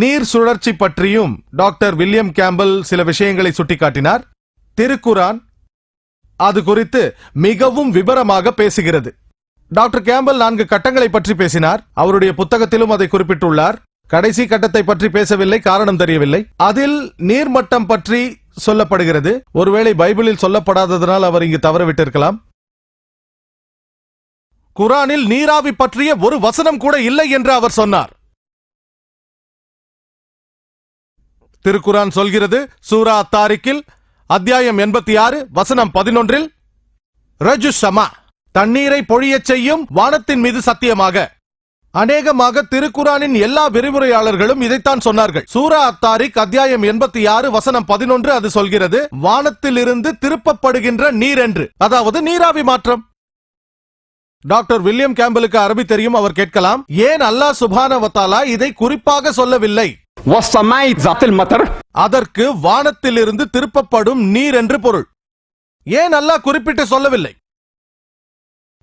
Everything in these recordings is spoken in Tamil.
நீர் சுழற்சி பற்றியும் டாக்டர் வில்லியம் கேம்பல் சில விஷயங்களை சுட்டிக்காட்டினார். திருக்குரான் அது குறித்து மிகவும் விபரமாக பேசுகிறது. டாக்டர் கேம்பல் 4 கட்டங்களை பற்றி பேசினார். அவருடைய புத்தகத்திலும் அதை குறிப்பிட்டுள்ளார். கடைசி கட்டத்தை பற்றி பேசவில்லை, காரணம் தெரியவில்லை. அதில் நீர்மட்டம் பற்றி சொல்லப்படுகிறது. ஒருவேளை பைபிளில் சொல்லப்படாததனால் அவர் இங்கு தவறவிட்டிருக்கலாம். குரானில் நீராவி பற்றிய ஒரு வசனம் கூட இல்லை என்று அவர் சொன்னார். திருக்குரான் சொல்கிறது, சூரா அத்தாரிக்கில் அத்தியாயம் 86 வசனம் 11, ரஜு ஷமா, தண்ணீரை பொழியச் செய்யும் வானத்தின் மீது சத்தியமாக. அநேகமாக திருக்குரானின் எல்லா விரிவுரையாளர்களும் இதைத்தான் சொன்னார்கள். சூரா அத்தாரிக் அத்தியாயம் 86 வசனம் 11 அது சொல்கிறது வானத்திலிருந்து திருப்பப்படுகின்ற நீர் என்று, அதாவது நீராவி மாற்றம். டாக்டர் வில்லியம் கேம்பலுக்கு அரபி தெரியும். அவர் கேட்கலாம், ஏன் அல்லாஹ் சுப்ஹானஹு வ தஆலா இதை குறிப்பாக சொல்லவில்லை? அதற்கு வானத்திலிருந்து திருப்பப்படும் நீர் என்று பொருள். ஏன் அல்லாஹ் குறிப்பிட்டு சொல்லவில்லை?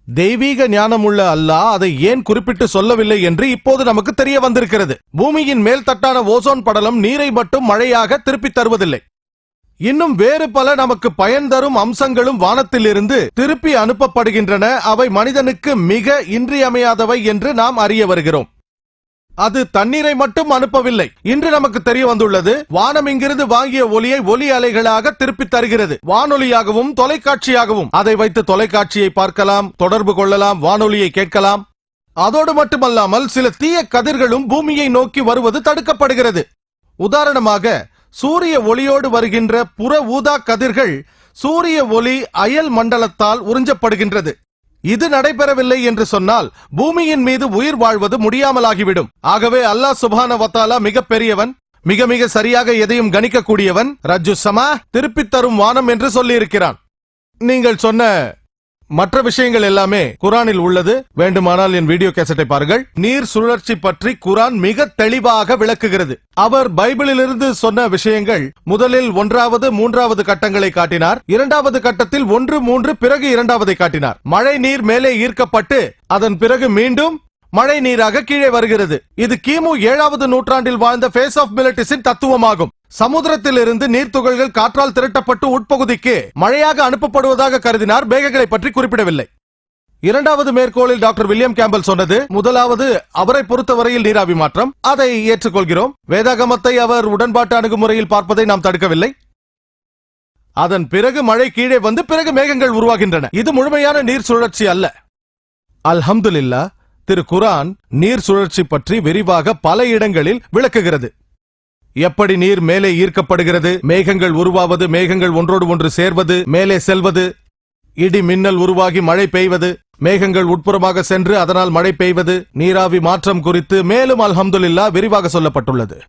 தெய்வீக ஞானமுள்ள அல்லாஹ் அதை ஏன் குறிப்பிட்டு சொல்லவில்லை என்று இப்போது நமக்கு தெரிய வந்திருக்கிறது. பூமியின் மேல் தட்டான ஓசோன் படலம் நீரை மட்டும் மழையாக திருப்பித் தருவதில்லை. இன்னும் வேறு பல நமக்கு பயன் தரும் அம்சங்களும் வானத்திலிருந்து திருப்பி அனுப்பப்படுகின்றன. அவை மனிதனுக்கு மிக இன்றியமையாதவை என்று நாம் அறிய வருகிறோம். அது தண்ணீரை மட்டும் அனுப்பவில்லை. இன்று நமக்கு தெரிய வந்துள்ளது, வானம் இங்கிருந்து வாங்கிய ஒலியை ஒலி அலைகளாக திருப்பி தருகிறது, வானொலியாகவும் தொலைக்காட்சியாகவும். அதை வைத்து தொலைக்காட்சியை பார்க்கலாம், தொடர்பு கொள்ளலாம், வானொலியை கேட்கலாம். அதோடு மட்டுமல்லாமல் சில தீய கதிர்களும் பூமியை நோக்கி வருவது தடுக்கப்படுகிறது. உதாரணமாக, சூரிய ஒளியோடு வருகின்ற புற ஊதா கதிர்கள் சூரிய ஒளி அயல் மண்டலத்தால் உறிஞ்சப்படுகின்றது. இது நடைபெறவில்லை என்று சொன்னால் பூமியின் மீது உயிர் வாழ்வது முடியாமலாகிவிடும். ஆகவே அல்லாஹ் சுப்ஹானஹு வ தஆலா மிக பெரியவன், மிக மிக சரியாக எதையும் கணிக்கக்கூடியவன். ரஜ்ஜு ஸமா, திருப்பித் தரும் வானம் என்று சொல்லியிருக்கிறான். நீங்கள் சொன்ன மற்ற விஷயங்கள் எல்லாமே குரானில் உள்ளது. வேண்டுமானால் என் வீடியோ கேசட்டை பாருங்கள். நீர் சுழற்சி பற்றி குரான் மிக தெளிவாக விளக்குகிறது. அவர் பைபிளிலிருந்து சொன்ன விஷயங்கள் முதலில் 1வது 3வது கட்டங்களை காட்டினார். 2வது கட்டத்தில் 1, 3 பிறகு 2வதை காட்டினார். மழை நீர் மேலே ஈர்க்கப்பட்டு அதன் பிறகு மீண்டும் மழை நீராக கீழே வருகிறது. இது கிமு 7வது நூற்றாண்டில் வாழ்ந்த ஃபேஸ் ஆஃப் மிலட்டிஸின் தத்துவமாகும். சமுத்திரத்திலிருந்து நீர்த்துகள்கள் காற்றால் திரட்டப்பட்டு உட்பகுதிக்கு மழையாக அனுப்பப்படுவதாக கருதினார். மேகங்களை பற்றி குறிப்பிடவில்லை. 2வது மேற்கோளில் டாக்டர் வில்லியம் கேம்பல் சொன்னது, முதலாவது அவரை பொறுத்தவரையில் நீராவி மாற்றம். அதை ஏற்றுக்கொள்கிறோம். வேதாகமத்தை அவர் உடன்பாட்டு அணுகுமுறையில் பார்ப்பதை நாம் தடுக்கவில்லை. அதன் பிறகு மழை கீழே வந்து பிறகு மேகங்கள் உருவாகின்றன. இது முழுமையான நீர் சுழற்சி அல்ல. அல்ஹம்துலில்லாஹ், திரு குரான் நீர் சுழற்சி பற்றி விரிவாக பல இடங்களில் விளக்குகிறது. எப்படி நீர் மேலே ஈர்க்கப்படுகிறது, மேகங்கள் உருவாவது, மேகங்கள் ஒன்றோடு ஒன்று சேர்வது, மேலே செல்வது, இடி மின்னல் உருவாகி மழை பெய்வது, மேகங்கள் உட்புறமாக சென்று அதனால் மழை பெய்வது, நீராவி மாற்றம் குறித்து மேலும் அல்ஹம்துலில்லாஹ் விரிவாக சொல்லப்பட்டுள்ளது.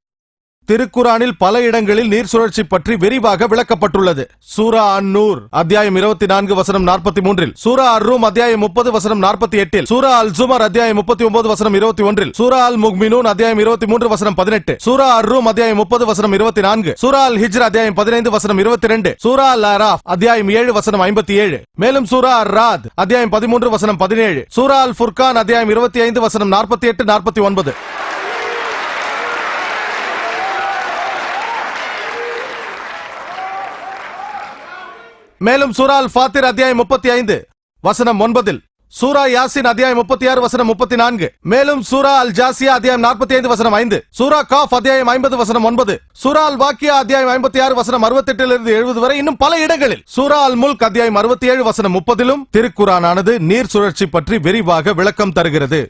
திருக்குரானில் பல இடங்களில் நீர் சுழற்சி பற்றி விரிவாக விளக்கப்பட்டுள்ளது. சூரா அன்-நூர் அத்தியாயம் 24 வசனம் 43, சூரா அர்-ரூம் அத்தியாயம் 30 வசனம் 48, சூரா அல்-ஜுமர் அத்தியாயம் 39 வசனம் 21, சூரா அல்-முக்மினூன் அத்தியாயம் 23 வசனம் 18, சூரா அர்-ரூம் அத்தியாயம் 30 வசனம் 24, சூரா அல்-ஹிஜ்ர் அத்தியாயம் 15 வசனம் 22, சூரா அல்-அராஃப் அத்தியாயம் 7 வசனம் 57, மேலும் சூரா அர்-ராத் அத்தியாயம் 13 வசனம் 17, சூரா அல்-ஃபுர்கான் அத்தியாயம் 25 வசனம் 48, 49. மேலும் சூரா அல்-ஃபாத்திர் அத்தியாயம் 35 வசனம் 9, சூரா யாசின் அத்தியாயம் 36 வசனம் 34, மேலும் சூரா அல்-ஜாசியா அத்தியாயம் 45 வசனம் 5, சூரா காஃப் அத்தியாயம் 50 வசனம் 9, சூரா அல்-வாக்கியா அத்தியாயம் 56 வசனம் 68 இருந்து 70 வரை, இன்னும் பல இடங்களில் சூரா அல்-முல்க் அத்தியாயம் 67 வசனம் 30லும் திருக்குரானானது நீர் சுழற்சி பற்றி விரிவாக விளக்கம் தருகிறது.